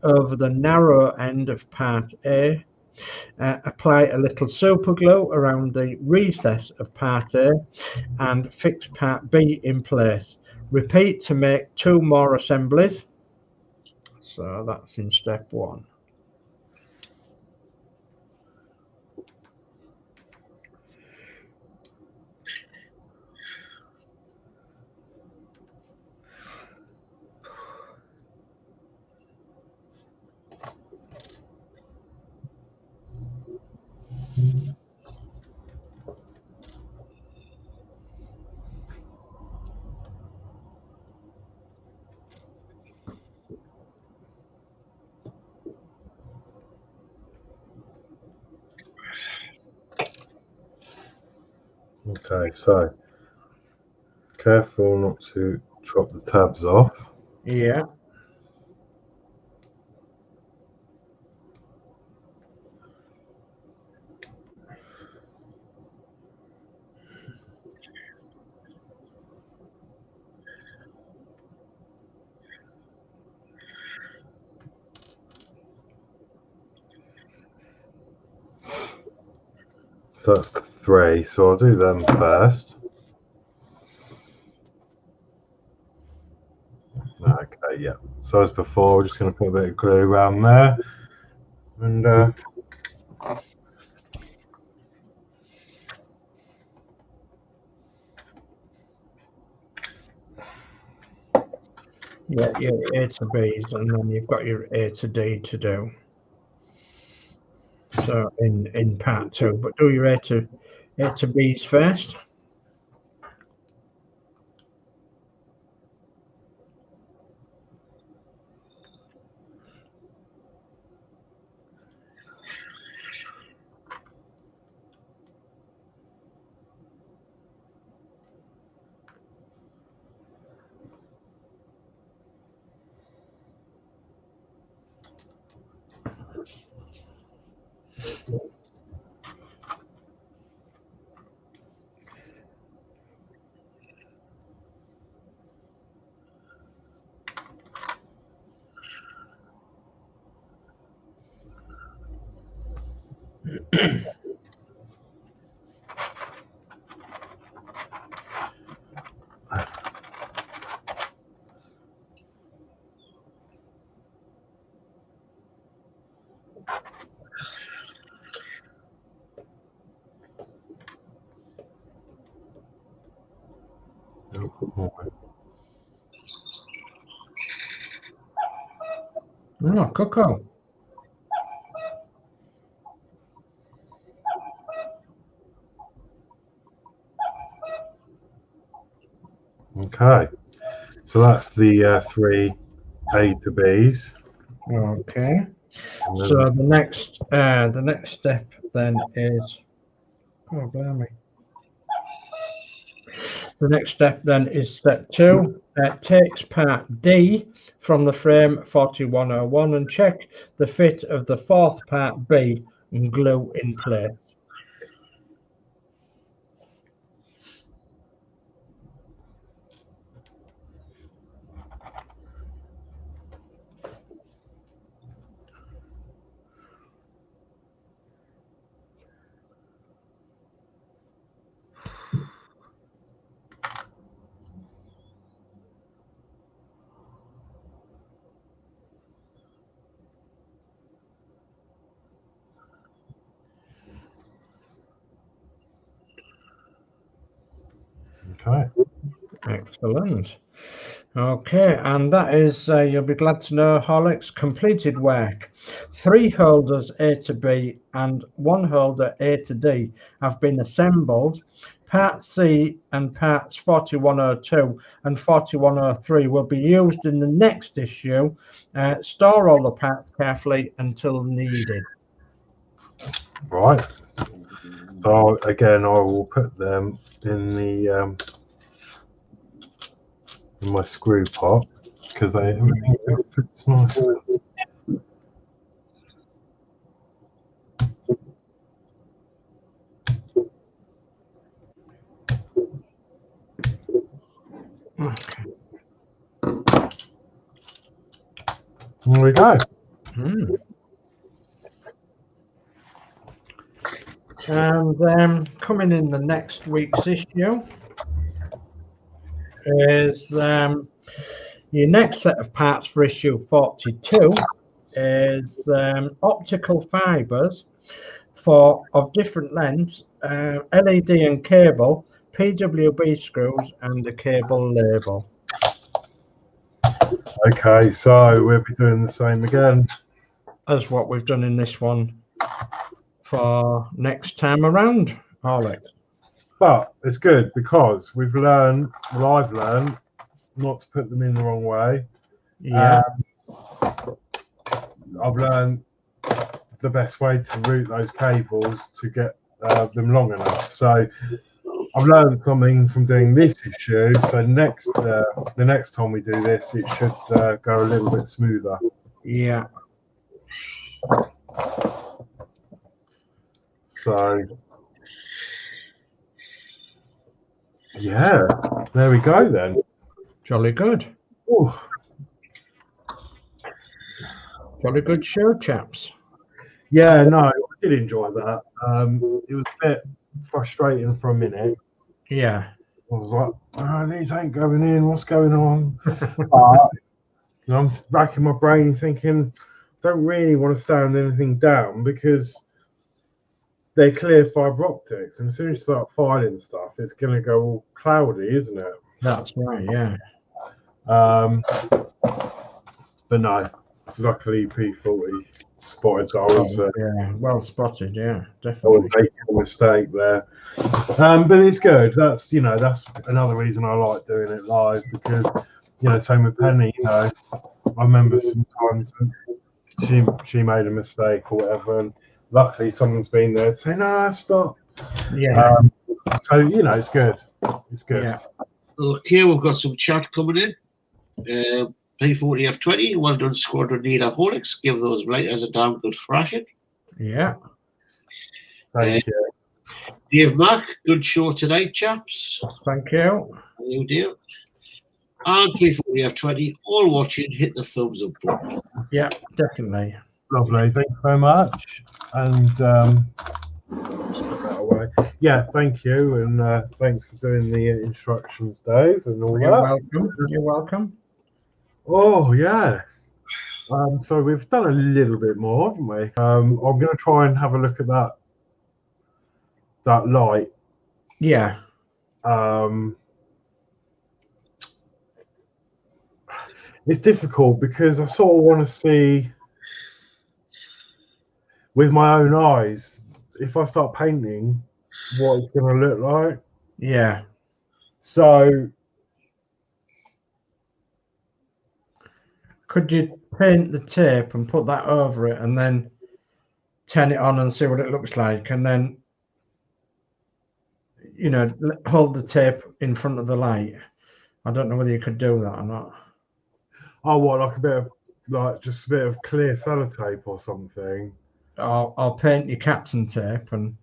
over the narrow end of part A. Apply a little super glue around the recess of part A and fix part B in place. Repeat to make 2 more assemblies. So that's in step 1. Okay, so careful not to chop the tabs off. Yeah. So that's 3. So I'll do them first. Okay, yeah. So as before, we're just going to put a bit of glue around there, and Yeah, your A to B's, and then you've got your A to D to do. So in part 2, but do your A to B's first. Oh, Coco. okay. So that's the 3 A to B's. Okay. And then, So the next step then is, oh blimey. The next step then is step 2. Takes part D from the frame 4101 and check the fit of the fourth part B and glue in place. Okay. Excellent. Okay, and that is, you'll be glad to know, Horlicks, completed work. 3 holders A to B and 1 holder A to D have been assembled. Part C and parts 4102 and 4103 will be used in the next issue. Store all the parts carefully until needed. Right. So again, I will put them in the in my screw pot because everything fits nice. Okay. There we go. And coming in the next week's issue is your next set of parts for issue 42 is optical fibers of different lengths, LED and cable, PWB screws, and a cable label. Okay, so we'll be doing the same again as what we've done in this one for next time around, Horlicks. But it's good because we've learned, well, I've learned not to put them in the wrong way. Yeah. I've learned the best way to route those cables to get them long enough. So I've learned something from doing this issue. So the next time we do this, it should go a little bit smoother. Yeah. So yeah, there we go then. Jolly good. Ooh. Jolly good show, chaps. Yeah, no, I did enjoy that. It was a bit frustrating for a minute. Yeah. I was like, oh, these ain't going in. What's going on? I'm racking my brain thinking, I don't really want to sound anything down because they're clear fiber optics. And as soon as you start filing stuff, it's going to go all cloudy, isn't it? That's right, yeah. But no, luckily P40 spotted. I was yeah, well spotted, yeah, definitely. I was making a mistake there, but it's good. That's that's another reason I like doing it live because same with Penny. I remember sometimes she made a mistake or whatever, and luckily someone's been there to say no, stop. Yeah. So it's good. It's good. Yeah. Okay, we've got some chat coming in. P40F20, well done, Squadron Leader Horlicks. Give those blighters a damn good thrashing. Yeah. Thank you. Dave Mack, good show tonight, chaps. Thank you. You do. And P40F20, all watching, hit the thumbs up button. Yeah, definitely. Lovely. Thank you very much. And just put that away. Yeah, thank you, and thanks for doing the instructions, Dave, and all You're that. welcome. You're welcome. Oh yeah. So we've done a little bit more, haven't we? I'm going to try and have a look at that light. Yeah. It's difficult because I sort of want to see with my own eyes if I start painting what it's going to look like. Yeah. So could you paint the tape and put that over it and then turn it on and see what it looks like, and then you know, hold the tape in front of the light. I don't know whether you could do that or not. Oh, what, like a bit of, like just a bit of clear sellotape or something? I'll paint your captain tape and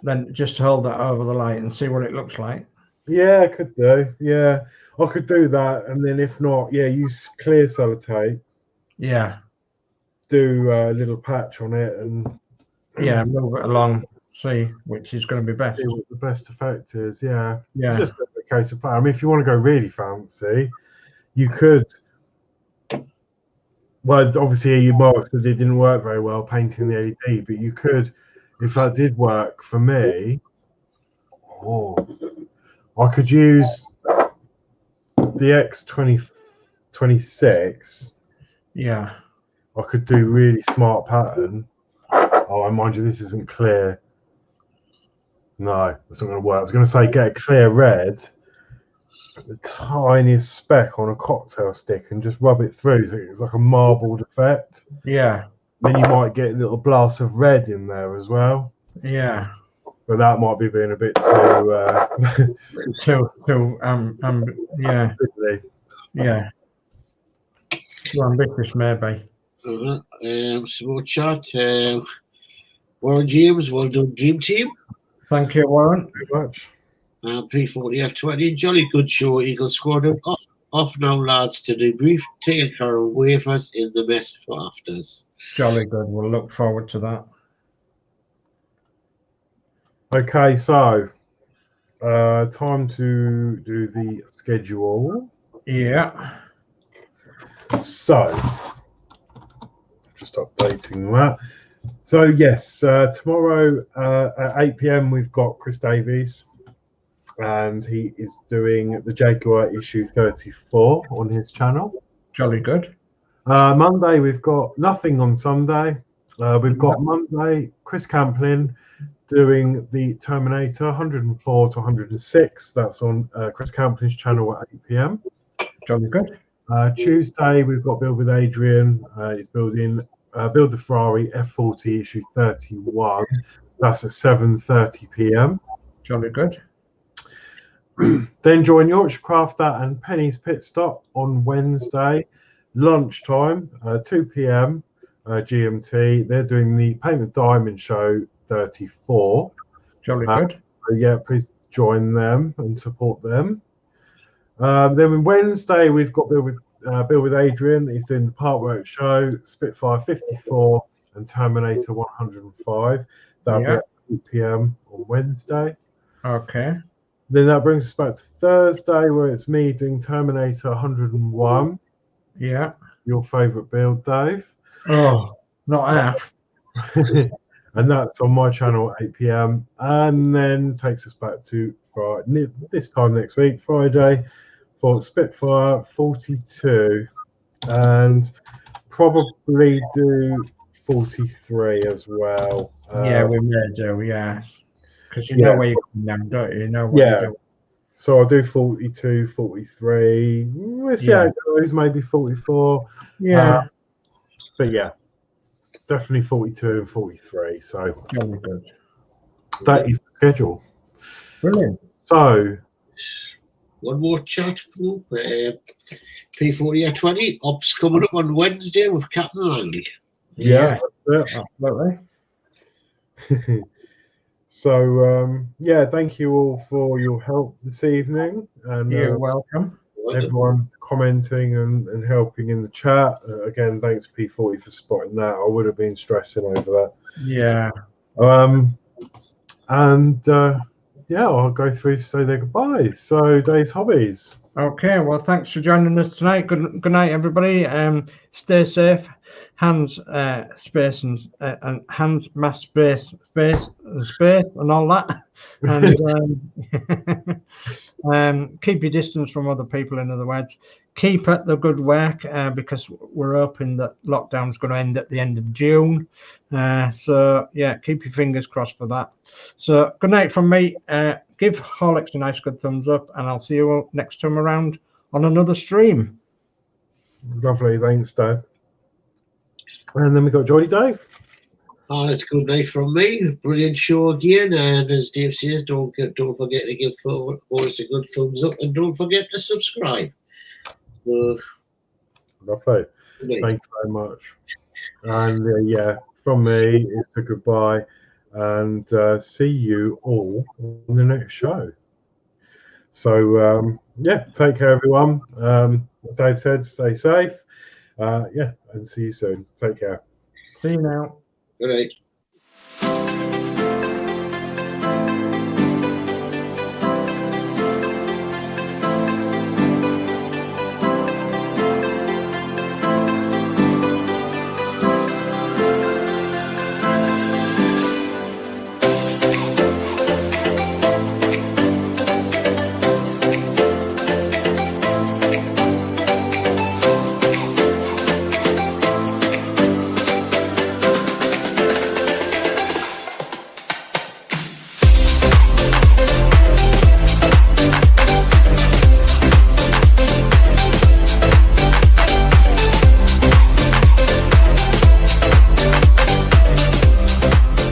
then just hold that over the light and see what it looks like. Yeah, I could do. Yeah, I could do that, and then if not, yeah, use clear sellotape. Yeah. Do a little patch on it and Yeah, move it along. See which is going to be best. see what the best effect is. Yeah, Yeah. Just a case of play. I mean, if you want to go really fancy, you could. Well, obviously, you marked that it didn't work very well painting the LED, but you could, if that did work for me. Oh, I could use the X2026. Yeah. I could do really smart pattern. Oh, mind you, this isn't clear. No, that's not going to work. I was going to say get a clear red, the tiniest speck on a cocktail stick, and just rub it through so it's like a marbled effect. Yeah. Then you might get a little blast of red in there as well. Yeah. But that might be being a bit too. Yeah. Yeah. Too ambitious, maybe. Some more chat. Warren James, well done, Dream Team. Thank you, Warren. Very much. P40F20, jolly good show, Eagle Squadron. Off now, lads, to debrief. Taking care of wafers in the mess for afters. Jolly good. We'll look forward to that. Okay, so time to do the schedule. Yeah. So, just updating that. So, yes, tomorrow at 8 p.m. we've got Chris Davies, and he is doing the Jaguar issue 34 on his channel. Jolly good. Monday, we've got nothing on Sunday. We've got Monday, Chris Camplin doing the Terminator 104 to 106. That's on Chris Camplin's channel at 8 p.m. Jolly good. Tuesday, we've got Build with Adrian. He's building Build the Ferrari F40 issue 31. That's at 7:30 p.m. Jolly good. Then join Yorkshire Crafter and Penny's Pit Stop on Wednesday, lunchtime, 2 p.m. GMT. They're doing the Paint the Diamond Show 34. Jolly good. So yeah, please join them and support them. Then on Wednesday, we've got Bill with Adrian. He's doing the Parkwork Show, Spitfire 54 and Terminator 105. That'll be at 2 p.m. on Wednesday. Okay. Then that brings us back to Thursday, where it's me doing Terminator 101. Yeah. Your favourite build, Dave. Oh, not half. And that's on my channel at 8 p.m. And then takes us back to Friday, this time next week, Friday, for Spitfire 42. And probably do 43 as well. Yeah, we may do, yeah. Because you know where you're coming down, don't you? You know what you're doing. So I'll do 42, 43. We'll see how it goes, maybe 44. Yeah. But yeah, definitely 42 and 43. So Very good. That is the schedule. Brilliant. So one more chat group. P40F20 ops coming up on Wednesday with Captain Langley. Yeah, absolutely. So yeah, thank you all for your help this evening, and you're welcome. Everyone commenting and helping in the chat. Again, thanks P40 for spotting that. I would have been stressing over that. Yeah. Yeah, I'll go through to say their goodbyes. So Dave's hobbies. Okay, well, thanks for joining us tonight. Good night, everybody. Stay safe. Hands, space, and hands, mask, space, and all that. And keep your distance from other people. In other words, keep at the good work because we're hoping that lockdown's going to end at the end of June. So yeah, keep your fingers crossed for that. So good night from me. Give Horlicks a nice good thumbs up, and I'll see you next time around on another stream. Lovely, thanks, Dave. And then we got Johnny Dave. And it's good night from me. Brilliant show again. And as Dave says, don't forget to give us a good thumbs up, and don't forget to subscribe. Lovely. Thank you very much. And yeah, from me, it's a goodbye, and see you all on the next show. So yeah, take care, everyone. As Dave said, stay safe. Yeah, and see you soon. Take care. See you now. Good night.